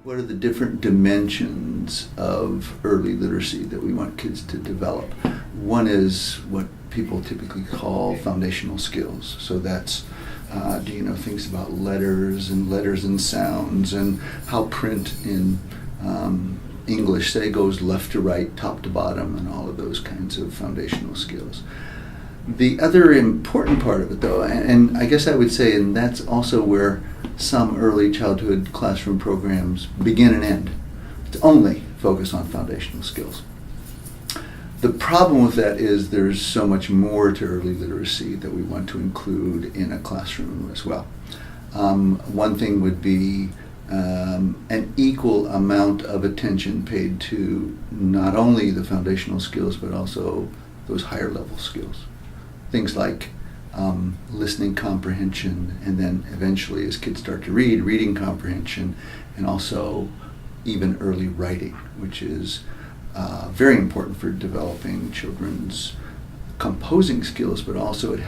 What are the different dimensions of early literacy that we want kids to develop? One is what people typically call foundational skills. So that's, do you know things about letters and sounds and how print in English, say, goes left to right, top to bottom, and all of those kinds of foundational skills. The other important part of it, though, and I guess I would say, and that's also where some early childhood classroom programs begin and end, to only focus on foundational skills. The problem with that is there's so much more to early literacy that we want to include in a classroom as well. One thing would be an equal amount of attention paid to not only the foundational skills but also those higher level skills. Things like listening comprehension, and then eventually as kids start to read, reading comprehension, and also even early writing, which is very important for developing children's composing skills, but also it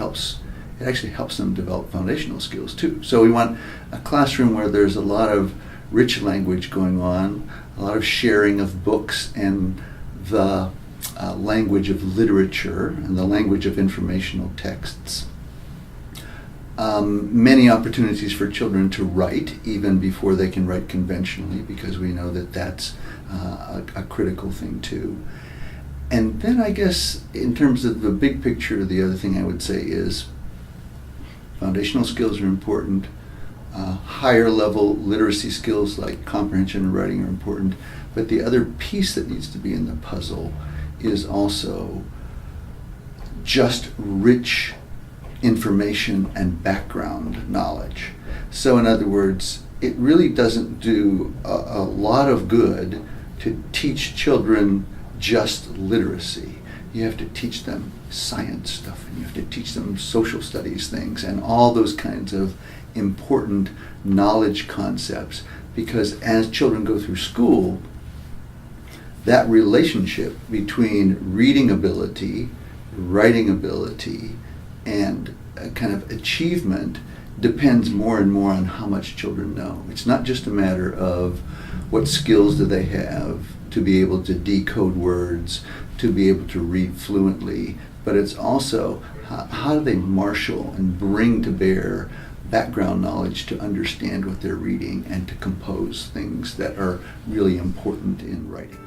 actually helps them develop foundational skills too. So we want a classroom where there's a lot of rich language going on, a lot of sharing of books and the language of literature and the language of informational texts. Many opportunities for children to write even before they can write conventionally, because we know that that's a critical thing too. And then I guess in terms of the big picture, the other thing I would say is foundational skills are important. Higher level literacy skills like comprehension and writing are important. But the other piece that needs to be in the puzzle is also just rich information and background knowledge. So in other words, it really doesn't do a lot of good to teach children just literacy. You have to teach them science stuff, and you have to teach them social studies things and all those kinds of important knowledge concepts, because as children go through school, that relationship between reading ability, writing ability, and a kind of achievement depends more and more on how much children know. It's not just a matter of what skills do they have to be able to decode words, to be able to read fluently, but it's also how do they marshal and bring to bear background knowledge to understand what they're reading and to compose things that are really important in writing.